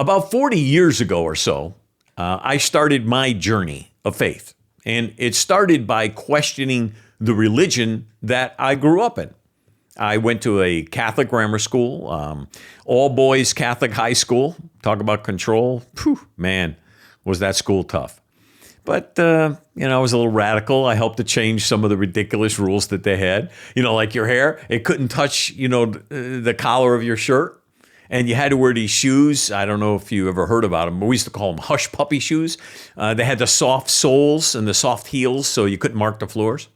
About 40 years ago or so, I started my journey of faith. And it started by questioning the religion that I grew up in. I went to a Catholic grammar school, all boys Catholic high school. Talk about control. Whew, man, was that school tough. But, I was a little radical. I helped to change some of the ridiculous rules that they had. Like your hair, it couldn't touch, the collar of your shirt. And you had to wear these shoes. I don't know if you ever heard about them, but we used to call them hush puppy shoes. They had the soft soles and the soft heels, so you couldn't mark the floors.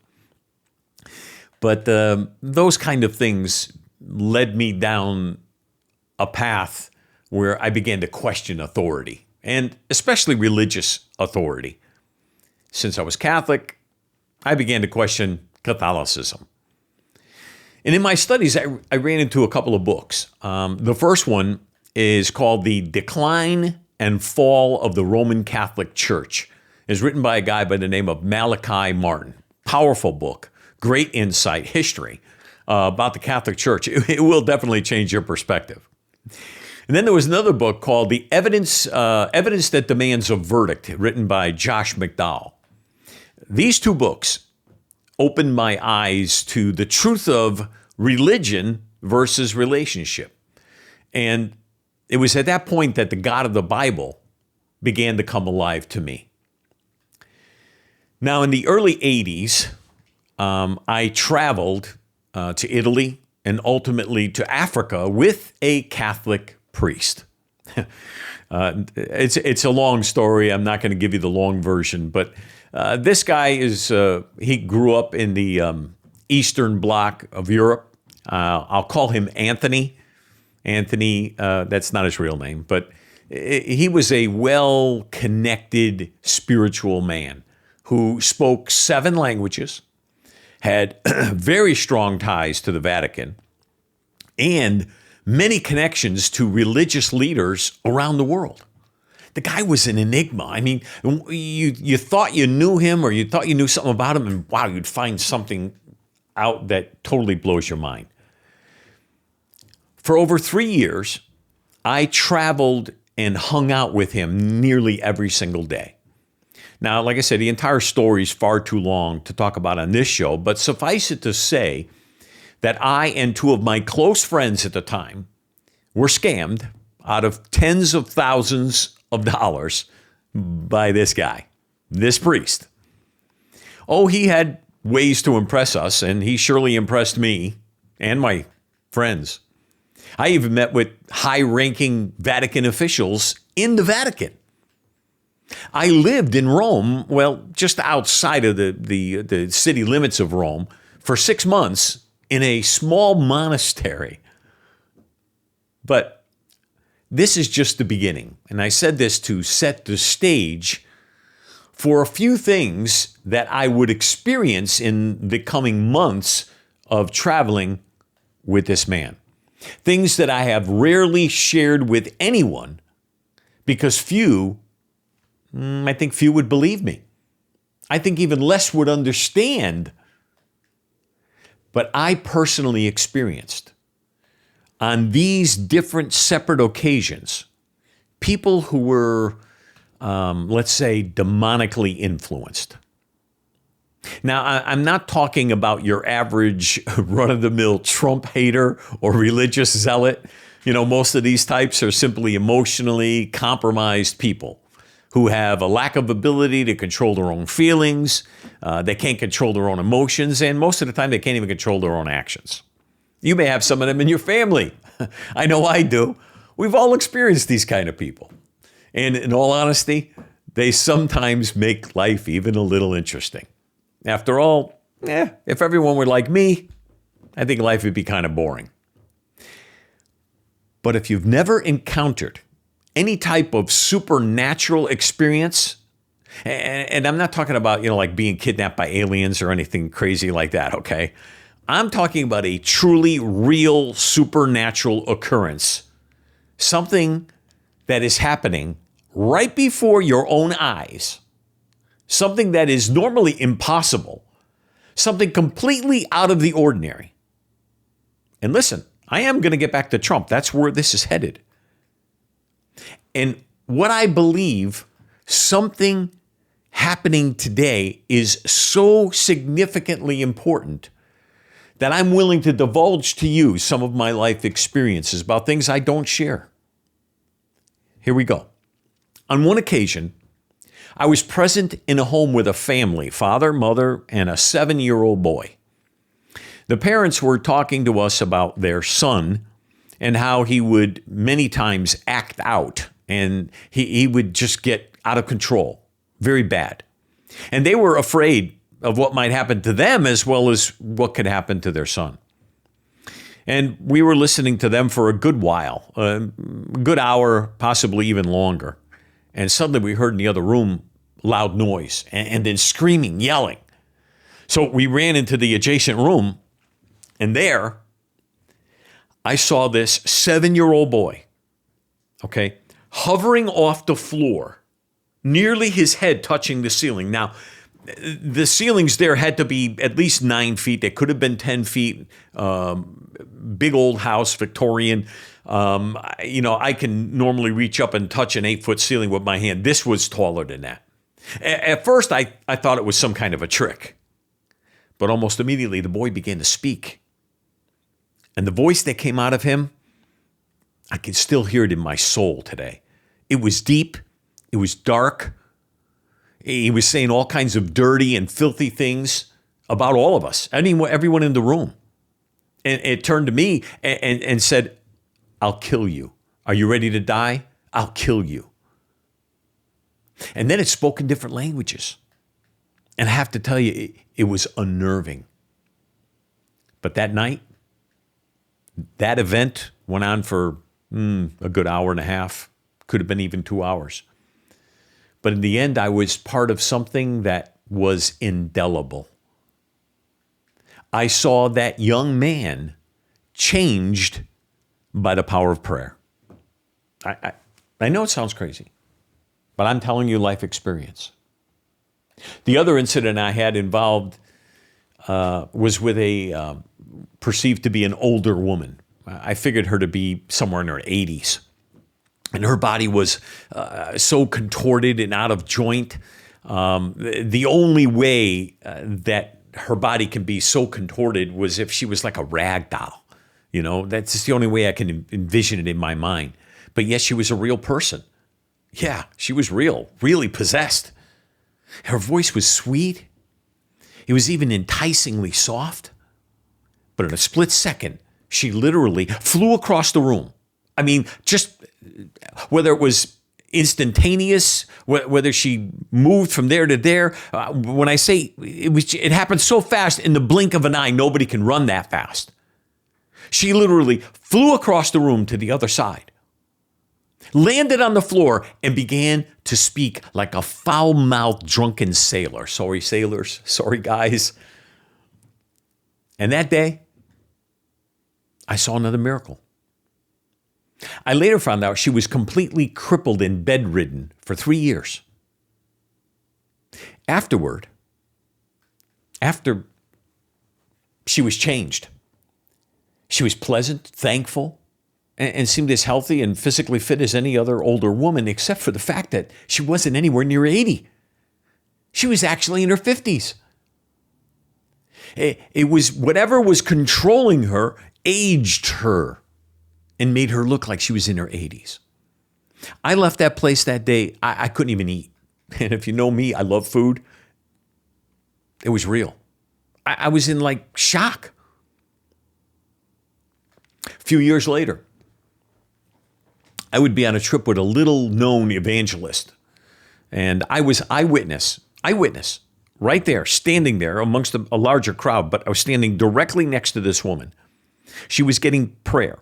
But those kind of things led me down a path where I began to question authority, and especially religious authority. Since I was Catholic, I began to question Catholicism. And in my studies, I ran into a couple of books. The first one is called The Decline and Fall of the Roman Catholic Church. It's written by a guy by the name of Malachi Martin. Powerful book, great insight, history about the Catholic Church. It will definitely change your perspective. And then there was another book called The Evidence That Demands a Verdict, written by Josh McDowell. These two books opened my eyes to the truth of religion versus relationship. And it was at that point that the God of the Bible began to come alive to me. Now, in the early 80s, I traveled to Italy and ultimately to Africa with a Catholic priest. It's a long story. I'm not going to give you the long version, but this guy he grew up in the Eastern Bloc of Europe. I'll call him Anthony. Anthony, that's not his real name, but he was a well-connected spiritual man who spoke 7 languages, had very strong ties to the Vatican, and many connections to religious leaders around the world. The guy was an enigma. I mean, you thought you knew him or you thought you knew something about him, and wow, you'd find something out that totally blows your mind. For over 3 years, I traveled and hung out with him nearly every single day. Now, like I said, the entire story is far too long to talk about on this show, but suffice it to say that I and 2 of my close friends at the time were scammed out of tens of thousands of dollars by this guy, this priest. Oh, he had ways to impress us, and he surely impressed me and my friends. I even met with high-ranking Vatican officials in the Vatican. I lived in Rome, well, just outside of the city limits of Rome, for 6 months in a small monastery. But this is just the beginning. And I said this to set the stage for a few things that I would experience in the coming months of traveling with this man. Things that I have rarely shared with anyone because I think few would believe me. I think even less would understand. But I personally experienced on these different separate occasions, people who were, let's say, demonically influenced. Now, I'm not talking about your average run-of-the-mill Trump hater or religious zealot. Most of these types are simply emotionally compromised people who have a lack of ability to control their own feelings. They can't control their own emotions, and most of the time they can't even control their own actions. You may have some of them in your family. I know I do. We've all experienced these kind of people. And in all honesty, they sometimes make life even a little interesting. After all, if everyone were like me, I think life would be kind of boring. But if you've never encountered any type of supernatural experience, and I'm not talking about, like being kidnapped by aliens or anything crazy like that, okay? I'm talking about a truly real supernatural occurrence, something that is happening right before your own eyes, something that is normally impossible, something completely out of the ordinary. And listen, I am going to get back to Trump. That's where this is headed. And what I believe, something happening today is so significantly important that I'm willing to divulge to you some of my life experiences about things I don't share. Here we go. On one occasion, I was present in a home with a family, father, mother, and a 7-year-old boy. The parents were talking to us about their son and how he would many times act out and he would just get out of control, very bad. And they were afraid of what might happen to them as well as what could happen to their son. And we were listening to them for a good while, a good hour, possibly even longer. And suddenly we heard in the other room loud noise and then screaming, yelling. So we ran into the adjacent room, and there I saw this 7-year-old boy, okay, hovering off the floor, nearly his head touching the ceiling. Now, the ceilings there had to be at least 9 feet. They could have been 10 feet. Big old house, Victorian. I can normally reach up and touch an 8-foot ceiling with my hand. This was taller than that. At first, I thought it was some kind of a trick. But almost immediately, the boy began to speak. And the voice that came out of him, I can still hear it in my soul today. It was deep. It was dark. He was saying all kinds of dirty and filthy things about all of us, everyone in the room. And it turned to me and said, I'll kill you. Are you ready to die? I'll kill you. And then it spoke in different languages. And I have to tell you, it was unnerving. But that night, that event went on for a good hour and a half, could have been even 2 hours. But in the end, I was part of something that was indelible. I saw that young man changed by the power of prayer. I know it sounds crazy, but I'm telling you life experience. The other incident I had involved was with a perceived to be an older woman. I figured her to be somewhere in her 80s. And her body was so contorted and out of joint. The only way that her body can be so contorted was if she was like a rag doll. You know, that's just the only way I can envision it in my mind. But yes, she was a real person. Yeah, she was real, really possessed. Her voice was sweet. It was even enticingly soft. But in a split second, she literally flew across the room. I mean, just whether it was instantaneous, whether she moved from there to there. When I say it happened so fast, in the blink of an eye, nobody can run that fast. She literally flew across the room to the other side, landed on the floor, and began to speak like a foul-mouthed drunken sailor. Sorry, sailors. Sorry, guys. And that day, I saw another miracle. I later found out she was completely crippled and bedridden for 3 years. After she was changed, she was pleasant, thankful, and seemed as healthy and physically fit as any other older woman, except for the fact that she wasn't anywhere near 80. She was actually in her 50s. It was whatever was controlling her, aged her, and made her look like she was in her 80s. I left that place that day. I couldn't even eat. And if you know me, I love food. It was real. I was in like shock. A few years later, I would be on a trip with a little known evangelist. And I was eyewitness, right there, standing there amongst a larger crowd, but I was standing directly next to this woman. She was getting prayer.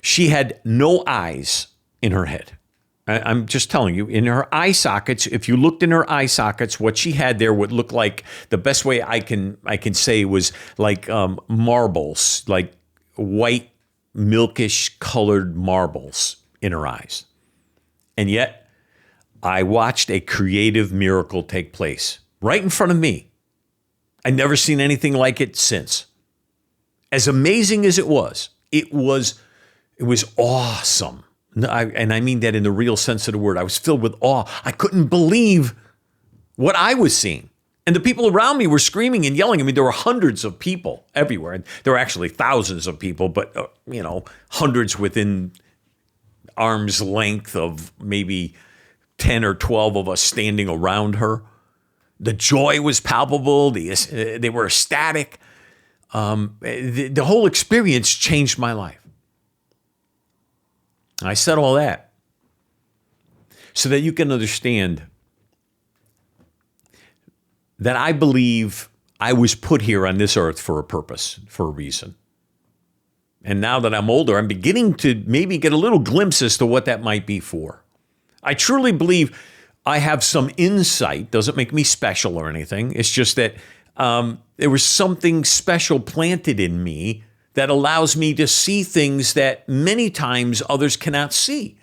She had no eyes in her head. I'm just telling you, in her eye sockets, if you looked in her eye sockets, what she had there would look like, the best way I can say was like marbles, like white, milkish colored marbles in her eyes. And yet, I watched a creative miracle take place right in front of me. I'd never seen anything like it since. As amazing as it was awesome. And I mean that in the real sense of the word. I was filled with awe. I couldn't believe what I was seeing. And the people around me were screaming and yelling. I mean, there were hundreds of people everywhere. And there were actually thousands of people, but, hundreds within arm's length of maybe 10 or 12 of us standing around her. The joy was palpable. They were ecstatic. The whole experience changed my life. I said all that so that you can understand that I believe I was put here on this earth for a purpose, for a reason. And now that I'm older, I'm beginning to maybe get a little glimpse as to what that might be for. I truly believe I have some insight. Doesn't make me special or anything. It's just that there was something special planted in me that allows me to see things that many times others cannot see.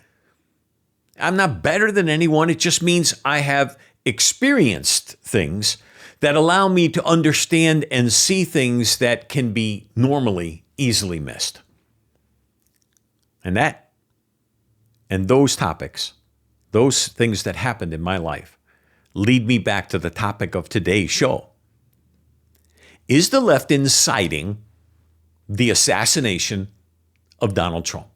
I'm not better than anyone. It just means I have experienced things that allow me to understand and see things that can be normally easily missed. And those topics, those things that happened in my life, lead me back to the topic of today's show. Is the left inciting the assassination of Donald Trump?